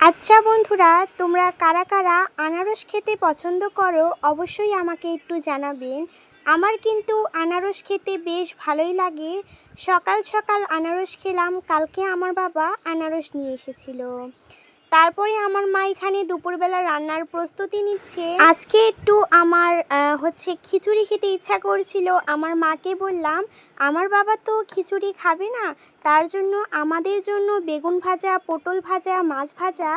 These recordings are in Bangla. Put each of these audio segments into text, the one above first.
আচ্ছা বন্ধুরা, তোমরা কারা কারা আনারস খেতে পছন্দ করো অবশ্যই আমাকে একটু জানাবেন। আমার কিন্তু আনারস খেতে বেশ ভালোই লাগে। সকাল সকাল আনারস খেলাম, কালকে আমার বাবা আনারস নিয়ে এসেছিল। তারপরে আমার মা এখানে দুপুরবেলা রান্নার প্রস্তুতি নিচ্ছে। আজকে একটু আমার খিচুড়ি খেতে ইচ্ছা করছিল। আমার মাকে বললাম আমার বাবা তো খিচুড়ি খাবে না, তার জন্য আমাদের জন্য বেগুন ভাজা, পটল ভাজা, মাছ ভাজা,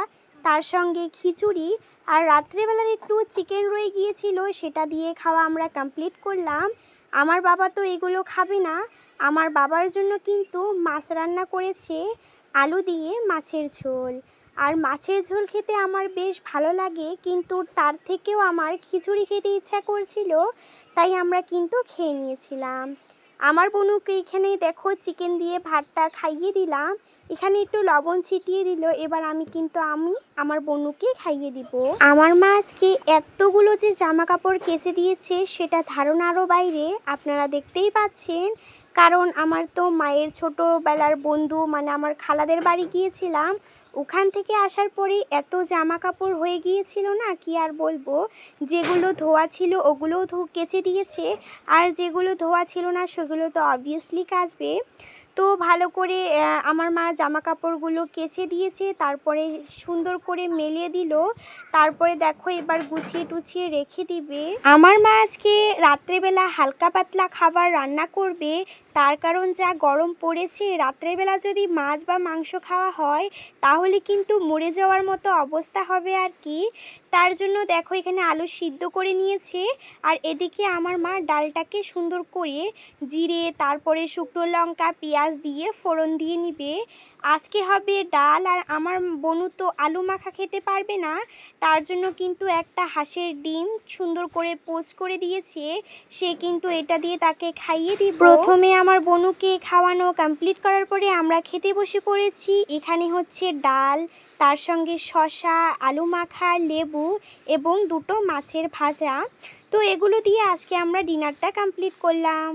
তার সঙ্গে খিচুড়ি আর রাত্রেবেলার একটু চিকেন রয়ে গিয়েছিল, সেটা দিয়ে খাওয়া আমরা কমপ্লিট করলাম। আমার বাবা তো এগুলো খাবে না। আমার বাবার জন্য কিন্তু মাছ রান্না করেছে, আলু দিয়ে মাছের ঝোল। আর মাছের ঝোল খেতে আমার বেশ ভালো লাগে, কিন্তু তার থেকেও আমার খিচুড়ি খেতে ইচ্ছা করছিল, তাই আমরা কিন্তু খেয়ে নিয়েছিলাম। আমার বোনুকে এখানে দেখো চিকেন দিয়ে ভাতটা খাইয়ে দিলাম, এখানে একটু লবণ ছিটিয়ে দিল। এবার আমি আমার বোনুকে খাইয়ে দিব। আমার মা আজকে এতগুলো যে জামা কাপড় কেচে দিয়েছে সেটা ধারণারও বাইরে, আপনারা দেখতেই পাচ্ছেন। কারণ আমার তো মায়ের ছোটোবেলার বন্ধু মানে আমার খালাদের বাড়ি গিয়েছিলাম, ওখান থেকে আসার পরে এত জামা কাপড় হয়ে গিয়েছিল না কি আর বলবো। যেগুলো ধোয়া ছিল ওগুলোও কেচে দিয়েছে, আর যেগুলো ধোয়া ছিল না সেগুলো তো অবভিয়াসলি কাচবে। তো ভালো করে আমার মা জামা কাপড়গুলো কেচে দিয়েছে, তারপরে সুন্দর করে মেলিয়ে দিল। তারপরে দেখো এবার গুছিয়ে টুছিয়ে রেখে দিবে। আমার মা আজকে রাত্রেবেলা হালকা পাতলা খাবার রান্না করবে, তার কারণ যা গরম পড়েছে, রাত্রেবেলা যদি মাছ বা মাংস খাওয়া হয় তাহলে কিন্তু মরে যাওয়ার মতো অবস্থা হবে আর কি। তার জন্য দেখো এখানে আলু সিদ্ধ করে নিয়েছে, আর এদিকে আমার মা ডালটাকে সুন্দর করে জিরে, তারপরে শুকনো লঙ্কা, পেঁয়াজ দিয়ে ফোড়ন দিয়ে নিবে। আজকে হবে ডাল, আর আমার বোনু তো আলু মাখা খেতে পারবে না, তার জন্য কিন্তু একটা হাঁসের ডিম সুন্দর করে পোচ করে দিয়েছে, সে কিন্তু এটা দিয়ে তাকে খাইয়ে দিব। প্রথমে আমার বোনুকে খাওয়ানো কমপ্লিট করার পরে আমরা খেতে বসে পড়েছি। এখানে হচ্ছে ডাল, তার সঙ্গে শসা, আলু মাখা, লেবু এবং দুটো মাছের ভাজা। তো এগুলো দিয়ে আজকে আমরা ডিনারটা কমপ্লিট করলাম।